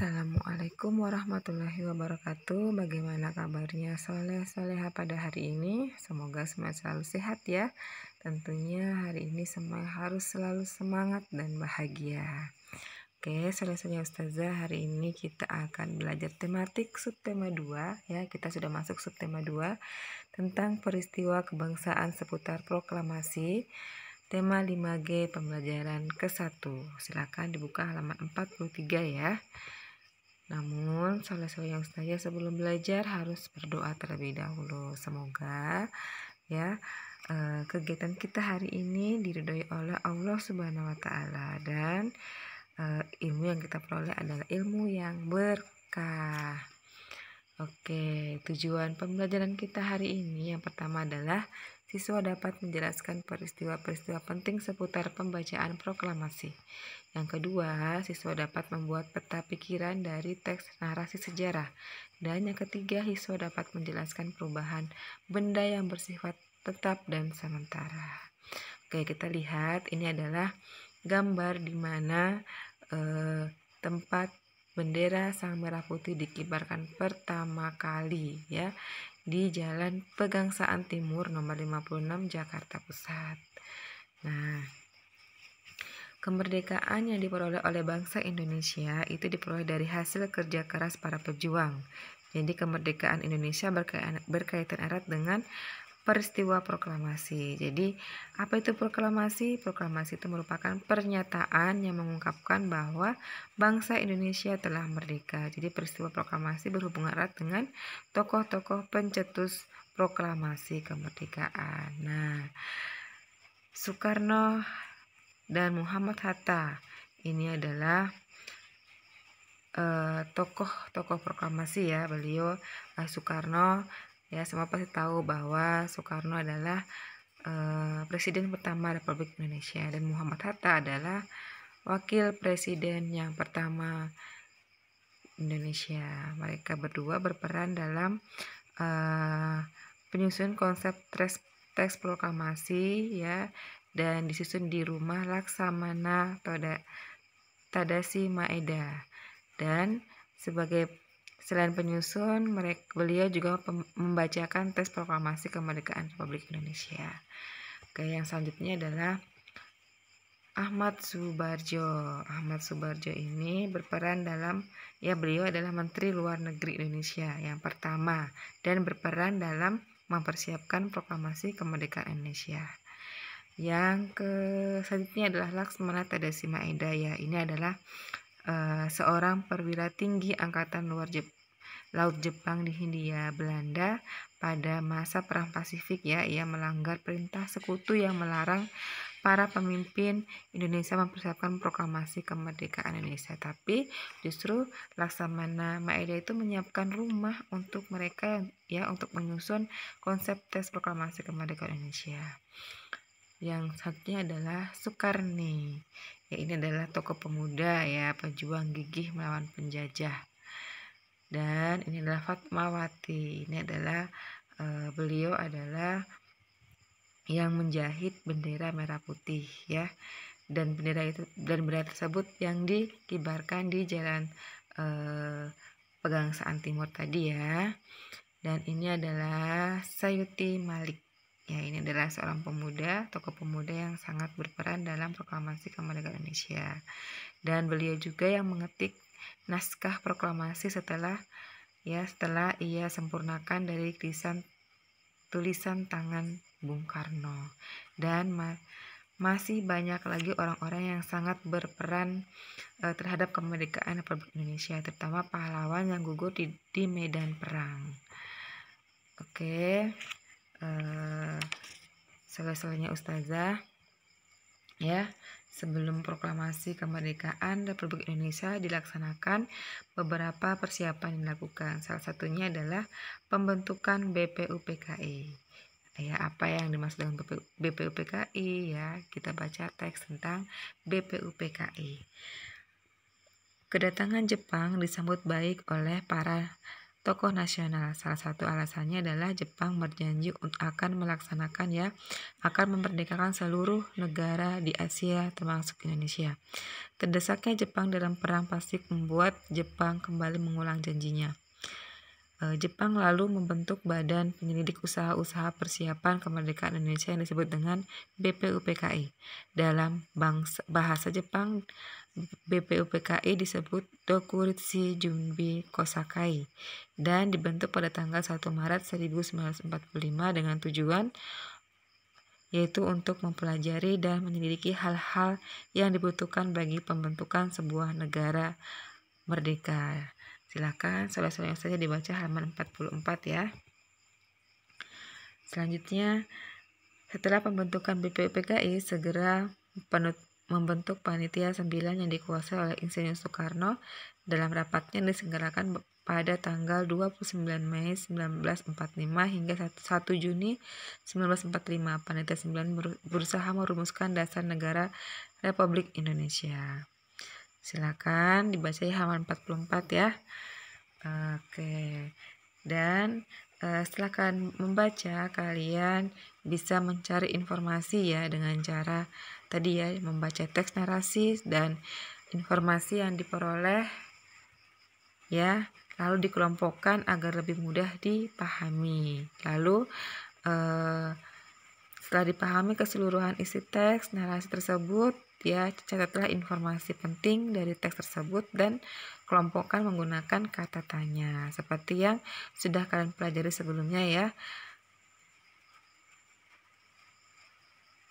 Assalamualaikum warahmatullahi wabarakatuh. Bagaimana kabarnya soleh-soleha pada hari ini? Semoga semua selalu sehat ya. Tentunya hari ini semua harus selalu semangat dan bahagia. Oke, soleh-soleha Ustazah, hari ini kita akan belajar tematik subtema 2 ya. Kita sudah masuk subtema 2 tentang peristiwa kebangsaan seputar proklamasi. Tema 5G pembelajaran ke-1. Silakan dibuka halaman 43 ya. Namun, soleh-soleh yang Ustazah sebelum belajar harus berdoa terlebih dahulu. Semoga ya kegiatan kita hari ini diridhoi oleh Allah Subhanahu wa taala dan ilmu yang kita peroleh adalah ilmu yang berkah. Oke, tujuan pembelajaran kita hari ini yang pertama adalah siswa dapat menjelaskan peristiwa-peristiwa penting seputar pembacaan proklamasi. Yang kedua, siswa dapat membuat peta pikiran dari teks narasi sejarah. Dan yang ketiga, siswa dapat menjelaskan perubahan benda yang bersifat tetap dan sementara. Oke, kita lihat ini adalah gambar di mana tempat bendera Sang Merah Putih dikibarkan pertama kali ya di Jalan Pegangsaan Timur nomor 56 Jakarta Pusat. Nah, kemerdekaan yang diperoleh oleh bangsa Indonesia itu diperoleh dari hasil kerja keras para pejuang. Jadi kemerdekaan Indonesia berkaitan erat dengan peristiwa proklamasi. Jadi apa itu proklamasi? Proklamasi itu merupakan pernyataan yang mengungkapkan bahwa bangsa Indonesia telah merdeka. Jadi peristiwa proklamasi berhubungan erat dengan tokoh-tokoh pencetus proklamasi kemerdekaan. Nah, Soekarno dan Muhammad Hatta ini adalah tokoh-tokoh proklamasi ya. Beliau Soekarno ya, semua pasti tahu bahwa Soekarno adalah presiden pertama Republik Indonesia dan Muhammad Hatta adalah wakil presiden yang pertama Indonesia. Mereka berdua berperan dalam penyusunan konsep teks proklamasi ya, dan disusun di rumah Laksamana Tadasi Maeda. Dan selain penyusun, beliau juga membacakan teks proklamasi kemerdekaan Republik Indonesia. Oke, yang selanjutnya adalah Ahmad Subarjo. Ahmad Subarjo ini berperan dalam beliau adalah Menteri Luar Negeri Indonesia yang pertama dan berperan dalam mempersiapkan proklamasi kemerdekaan Indonesia. Yang selanjutnya adalah Laksamana Tadasi Maeda ya. Ini adalah seorang perwira tinggi Angkatan Laut Jepang di Hindia Belanda pada masa Perang Pasifik ya. Ia melanggar perintah sekutu yang melarang para pemimpin Indonesia mempersiapkan proklamasi kemerdekaan Indonesia. Tapi justru Laksamana Maeda itu menyiapkan rumah untuk mereka ya, untuk menyusun konsep teks proklamasi kemerdekaan Indonesia. Yang satunya adalah Soekarni. Ya, ini adalah tokoh pemuda ya, pejuang gigih melawan penjajah. Dan ini adalah Fatmawati. Ini adalah beliau adalah yang menjahit bendera merah putih ya. Dan bendera tersebut yang dikibarkan di Jalan Pegangsaan Timur tadi ya. Dan ini adalah Sayuti Malik. Ya, ini adalah seorang pemuda, tokoh pemuda yang sangat berperan dalam proklamasi kemerdekaan Indonesia. Dan beliau juga yang mengetik naskah proklamasi setelah ia sempurnakan dari tulisan tangan Bung Karno. Dan masih banyak lagi orang-orang yang sangat berperan terhadap kemerdekaan Republik Indonesia, terutama pahlawan yang gugur di medan perang. Oke, selesainya Ustazah ya. Sebelum proklamasi kemerdekaan Republik Indonesia dilaksanakan, beberapa persiapan dilakukan. Salah satunya adalah pembentukan BPUPKI. Ya, apa yang dimaksud dengan BPUPKI ya? Kita baca teks tentang BPUPKI. Kedatangan Jepang disambut baik oleh para tokoh nasional. Salah satu alasannya adalah Jepang berjanji akan akan memerdekakan seluruh negara di Asia termasuk Indonesia. Terdesaknya Jepang dalam perang Pasifik membuat Jepang kembali mengulang janjinya. Jepang lalu membentuk Badan Penyelidik Usaha-Usaha Persiapan Kemerdekaan Indonesia yang disebut dengan BPUPKI. Dalam bahasa Jepang, BPUPKI disebut Dokuritsu Junbi Kosakai dan dibentuk pada tanggal 1 Maret 1945 dengan tujuan yaitu untuk mempelajari dan menyelidiki hal-hal yang dibutuhkan bagi pembentukan sebuah negara merdeka. Silakan soal-soalnya saja dibaca halaman 44 ya. Selanjutnya, setelah pembentukan BPUPKI segera membentuk Panitia 9 yang dikuasai oleh Insinyur Soekarno. Dalam rapatnya diselenggarakan pada tanggal 29 Mei 1945 hingga 1 Juni 1945. Panitia 9 berusaha merumuskan dasar negara Republik Indonesia. Silakan dibaca halaman 44 ya. Oke. Dan setelah kalian membaca, kalian bisa mencari informasi ya dengan cara tadi ya, membaca teks narasi dan informasi yang diperoleh ya, lalu dikelompokkan agar lebih mudah dipahami. Lalu setelah dipahami keseluruhan isi teks narasi tersebut ya, catatlah informasi penting dari teks tersebut dan kelompokkan menggunakan kata tanya seperti yang sudah kalian pelajari sebelumnya ya.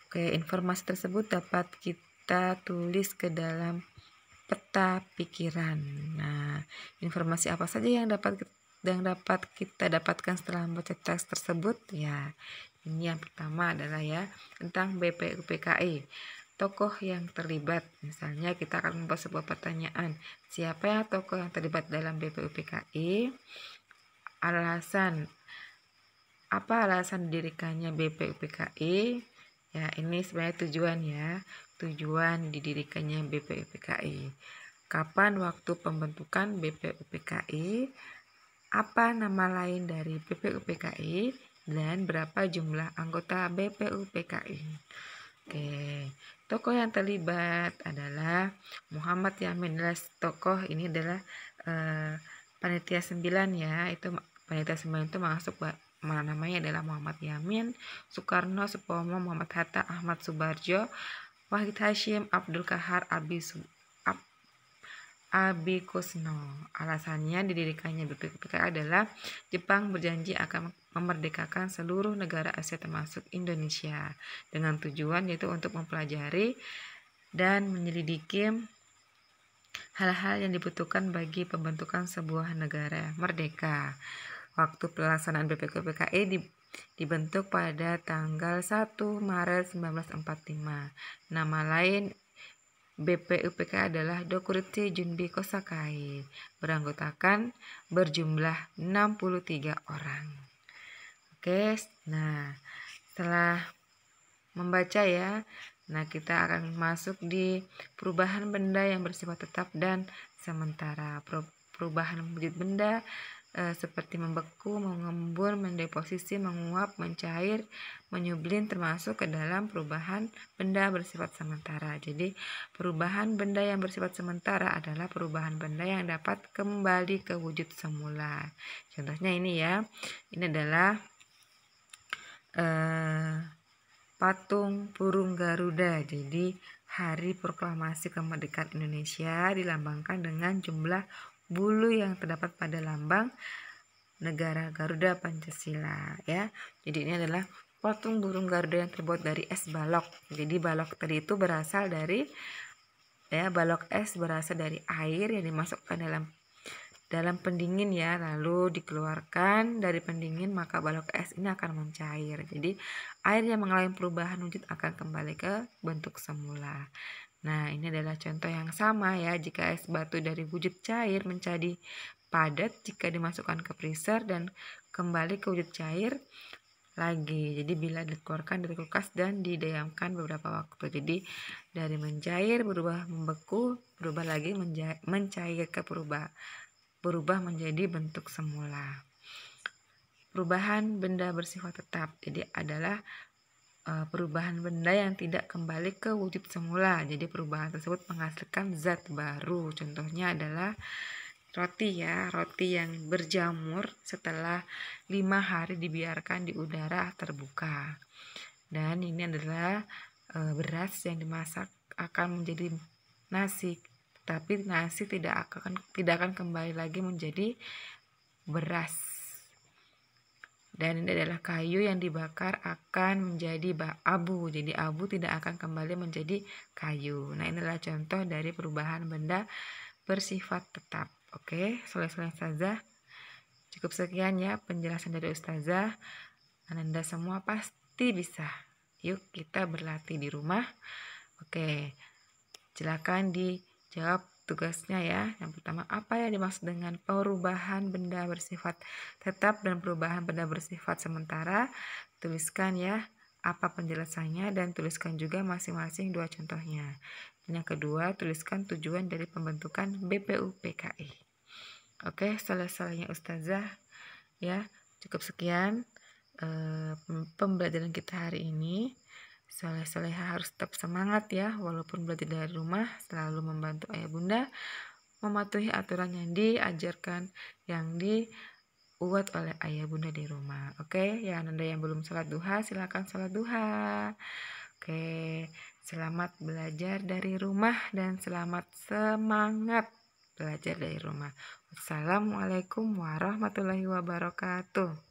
Oke, informasi tersebut dapat kita tulis ke dalam peta pikiran. Nah, informasi apa saja yang dapat kita dapatkan setelah membaca teks tersebut ya. Ini yang pertama adalah ya tentang BPUPKI. Tokoh yang terlibat, misalnya kita akan membuat sebuah pertanyaan, siapa ya tokoh yang terlibat dalam BPUPKI? Apa alasan didirikannya BPUPKI? Ya, ini sebenarnya tujuan didirikannya BPUPKI. Kapan waktu pembentukan BPUPKI? Apa nama lain dari BPUPKI? Dan berapa jumlah anggota BPUPKI? Oke, tokoh yang terlibat adalah Muhammad Yamin. Tokoh ini adalah Panitia 9 ya. Itu Panitia 9 itu masuk namanya adalah Muhammad Yamin, Soekarno, Supomo, Muhammad Hatta, Ahmad Subarjo, Wahid Hashim, Abdul Kahar, Abi Kusno. Alasannya didirikannya BPUPKI adalah Jepang berjanji akan memerdekakan seluruh negara Asia termasuk Indonesia dengan tujuan yaitu untuk mempelajari dan menyelidiki hal-hal yang dibutuhkan bagi pembentukan sebuah negara merdeka. Waktu pelaksanaan BPUPKI dibentuk pada tanggal 1 Maret 1945. Nama lain BPUPKI adalah Dokuritsu Junbi Kosakai, berjumlah 63 orang. Oke, nah setelah membaca ya, nah kita akan masuk di perubahan benda yang bersifat tetap dan sementara. Perubahan wujud benda seperti membeku, mengembun, mendeposisi, menguap, mencair, menyublin termasuk ke dalam perubahan benda bersifat sementara. Jadi perubahan benda yang bersifat sementara adalah perubahan benda yang dapat kembali ke wujud semula. Contohnya ini ya, ini adalah patung burung Garuda. Jadi hari proklamasi kemerdekaan Indonesia dilambangkan dengan jumlah bulu yang terdapat pada lambang negara Garuda Pancasila ya. Jadi ini adalah patung burung Garuda yang terbuat dari es balok. Jadi balok tadi itu berasal dari balok es berasal dari air yang dimasukkan dalam pendingin ya, lalu dikeluarkan dari pendingin, maka balok es ini akan mencair. Jadi air yang mengalami perubahan wujud akan kembali ke bentuk semula. Nah, ini adalah contoh yang sama ya, jika es batu dari wujud cair menjadi padat jika dimasukkan ke freezer dan kembali ke wujud cair lagi. Jadi bila dikeluarkan dari kulkas dan didiamkan beberapa waktu. Jadi dari mencair berubah membeku, berubah lagi mencair ke berubah menjadi bentuk semula. Perubahan benda bersifat tetap, jadi adalah perubahan benda yang tidak kembali ke wujud semula. Jadi perubahan tersebut menghasilkan zat baru. Contohnya adalah roti ya, roti yang berjamur setelah 5 hari dibiarkan di udara terbuka. Dan ini adalah beras yang dimasak akan menjadi nasi, tapi nasi tidak akan kembali lagi menjadi beras. Dan ini adalah kayu yang dibakar akan menjadi abu. Jadi abu tidak akan kembali menjadi kayu. Nah, ini adalah contoh dari perubahan benda bersifat tetap. Oke, selesai saja. Cukup sekian ya penjelasan dari Ustazah. Anda semua pasti bisa. Yuk kita berlatih di rumah. Oke, silakan dijawab tugasnya ya. Yang pertama, apa yang dimaksud dengan perubahan benda bersifat tetap dan perubahan benda bersifat sementara? Tuliskan ya apa penjelasannya dan tuliskan juga masing-masing 2 contohnya. Dan yang kedua, tuliskan tujuan dari pembentukan BPUPKI. Oke, selesainya Ustazah ya. Cukup sekian pembelajaran kita hari ini. Soleh-soleha harus tetap semangat ya, walaupun belajar dari rumah, selalu membantu ayah bunda mematuhi aturan yang diajarkan, yang dibuat oleh ayah bunda di rumah. Oke, ya Anda yang belum sholat duha, silakan sholat duha. Oke, selamat belajar dari rumah dan selamat semangat belajar dari rumah. Wassalamualaikum warahmatullahi wabarakatuh.